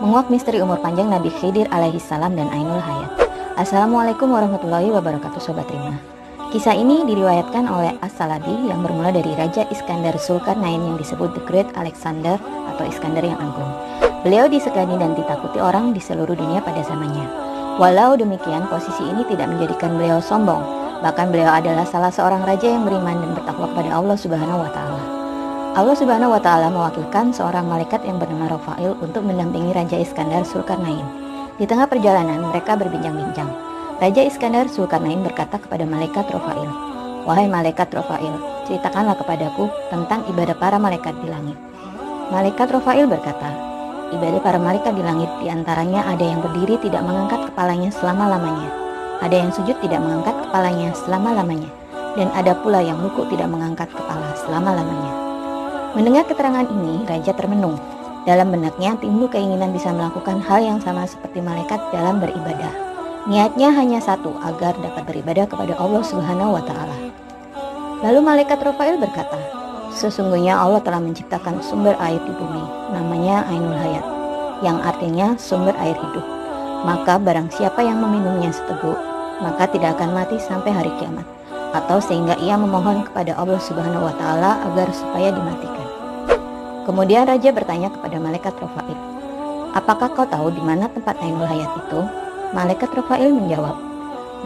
menguak misteri umur panjang Nabi Khidir alaihissalam dan Ainul Hayat. Assalamualaikum warahmatullahi wabarakatuh Sobat Rima. Kisah ini diriwayatkan oleh As-Salabi yang bermula dari Raja Iskandar Zulkarnain yang disebut The Great Alexander atau Iskandar yang Agung. Beliau disegani dan ditakuti orang di seluruh dunia pada zamannya. Walau demikian, posisi ini tidak menjadikan beliau sombong. Bahkan beliau adalah salah seorang raja yang beriman dan bertakwa kepada Allah Subhanahu wa taala. Allah Subhanahu wa taala mewakilkan seorang malaikat yang bernama Rafail untuk mendampingi Raja Iskandar Zulkarnain. Di tengah perjalanan mereka berbincang-bincang. Raja Iskandar Zulkarnain berkata kepada malaikat Rafail, "Wahai malaikat Rafail, ceritakanlah kepadaku tentang ibadah para malaikat di langit." Malaikat Rafail berkata, "Ibadah para malaikat di langit diantaranya ada yang berdiri tidak mengangkat kepalanya selama-lamanya, ada yang sujud tidak mengangkat kepalanya selama-lamanya, dan ada pula yang rukuk tidak mengangkat kepala selama-lamanya." Mendengar keterangan ini, Raja termenung. Dalam benaknya timbul keinginan bisa melakukan hal yang sama seperti malaikat dalam beribadah. Niatnya hanya satu, agar dapat beribadah kepada Allah Subhanahu wa taala. Lalu malaikat Rafail berkata, "Sesungguhnya Allah telah menciptakan sumber air di bumi, namanya Ainul Hayat, yang artinya sumber air hidup. Maka barang siapa yang meminumnya seteguk, maka tidak akan mati sampai hari kiamat, atau sehingga ia memohon kepada Allah Subhanahu wa taala agar supaya dimatikan." Kemudian raja bertanya kepada malaikat Rafail, "Apakah kau tahu di mana tempat Ainul Hayat itu?" Malaikat Rafail menjawab,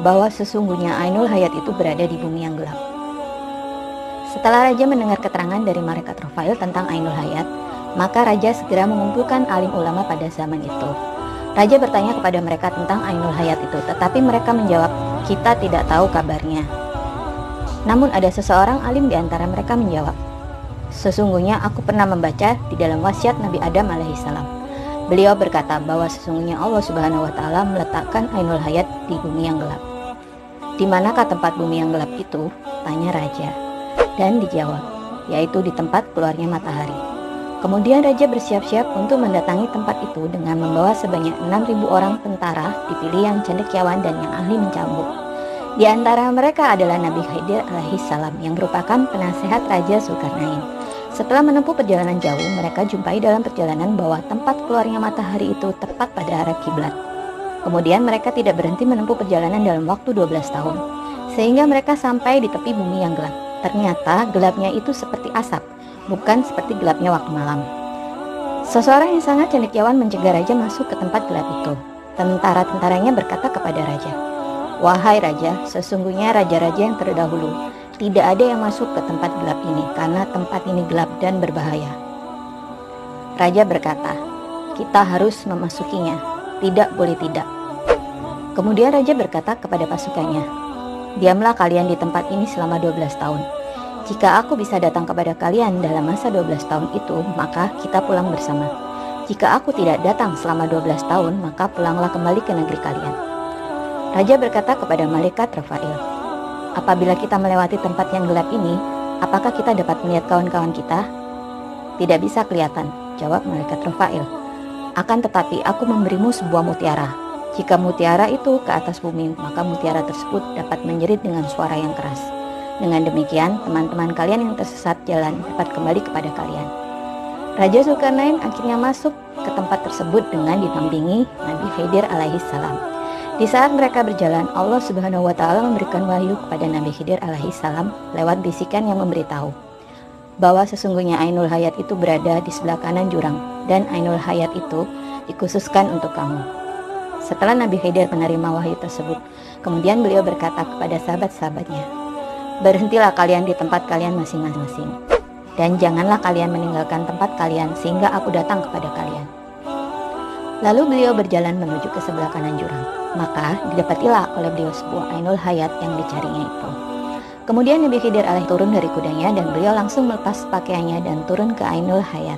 bahwa sesungguhnya Ainul Hayat itu berada di bumi yang gelap. Setelah raja mendengar keterangan dari malaikat Rafail tentang Ainul Hayat, maka raja segera mengumpulkan alim ulama pada zaman itu. Raja bertanya kepada mereka tentang Ainul Hayat itu, tetapi mereka menjawab, "Kita tidak tahu kabarnya." Namun ada seseorang alim di antara mereka menjawab, "Sesungguhnya aku pernah membaca di dalam wasiat Nabi Adam alaihissalam. Beliau berkata bahwa sesungguhnya Allah Subhanahu wa taala meletakkan Ainul Hayat di bumi yang gelap." "Di manakah tempat bumi yang gelap itu?" tanya raja. Dan dijawab, "Yaitu di tempat keluarnya matahari." Kemudian raja bersiap-siap untuk mendatangi tempat itu dengan membawa sebanyak 6.000 orang tentara dipilih yang cendekiawan dan yang ahli mencambuk. Di antara mereka adalah Nabi Khidir alaihissalam yang merupakan penasehat Raja Zulkarnain. Setelah menempuh perjalanan jauh, mereka jumpai dalam perjalanan bahwa tempat keluarnya matahari itu tepat pada arah kiblat. Kemudian mereka tidak berhenti menempuh perjalanan dalam waktu 12 tahun, sehingga mereka sampai di tepi bumi yang gelap. Ternyata gelapnya itu seperti asap, bukan seperti gelapnya waktu malam. Seseorang yang sangat cendekiawan mencegah raja masuk ke tempat gelap itu. Tentara-tentaranya berkata kepada raja, "Wahai raja, sesungguhnya raja-raja yang terdahulu tidak ada yang masuk ke tempat gelap ini karena tempat ini gelap dan berbahaya." Raja berkata, "Kita harus memasukinya, tidak boleh tidak." Kemudian raja berkata kepada pasukannya, "Diamlah kalian di tempat ini selama 12 tahun. Jika aku bisa datang kepada kalian dalam masa 12 tahun itu, maka kita pulang bersama. Jika aku tidak datang selama 12 tahun, maka pulanglah kembali ke negeri kalian." Raja berkata kepada malaikat Rafail, "Apabila kita melewati tempat yang gelap ini, apakah kita dapat melihat kawan-kawan kita?" "Tidak bisa kelihatan," jawab malaikat Rafail. "Akan tetapi aku memberimu sebuah mutiara. Jika mutiara itu ke atas bumi, maka mutiara tersebut dapat menjerit dengan suara yang keras. Dengan demikian, teman-teman kalian yang tersesat jalan dapat kembali kepada kalian." Raja Zulkarnain akhirnya masuk ke tempat tersebut dengan didampingi Nabi Khidir alaihissalam. Di saat mereka berjalan, Allah Subhanahu wa taala memberikan wahyu kepada Nabi Khidir alaihissalam lewat bisikan yang memberitahu bahwa sesungguhnya Ainul Hayat itu berada di sebelah kanan jurang dan Ainul Hayat itu dikhususkan untuk kamu. Setelah Nabi Khidir menerima wahyu tersebut, kemudian beliau berkata kepada sahabat-sahabatnya, "Berhentilah kalian di tempat kalian masing-masing, dan janganlah kalian meninggalkan tempat kalian sehingga aku datang kepada kalian." Lalu beliau berjalan menuju ke sebelah kanan jurang. Maka didapatilah oleh beliau sebuah Ainul Hayat yang dicarinya itu. Kemudian Nabi Khidir turun dari kudanya dan beliau langsung melepas pakaiannya dan turun ke Ainul Hayat.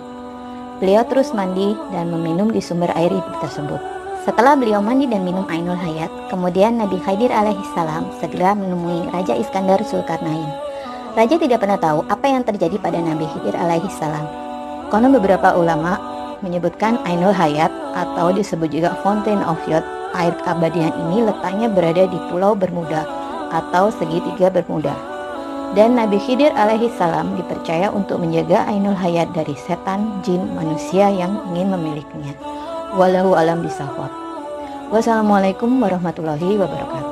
Beliau terus mandi dan meminum di sumber air hidup tersebut. Setelah beliau mandi dan minum Ainul Hayat, kemudian Nabi Khidir alaihissalam segera menemui Raja Iskandar Zulkarnain. Raja tidak pernah tahu apa yang terjadi pada Nabi Khidir alaihissalam. Konon beberapa ulama menyebutkan Ainul Hayat atau disebut juga Fountain of Youth, air keabadian ini letaknya berada di Pulau Bermuda atau segitiga Bermuda. Dan Nabi Khidir alaihissalam dipercaya untuk menjaga Ainul Hayat dari setan, jin, manusia yang ingin memilikinya. Wallahu alam bisawab. Wassalamualaikum warahmatullahi wabarakatuh.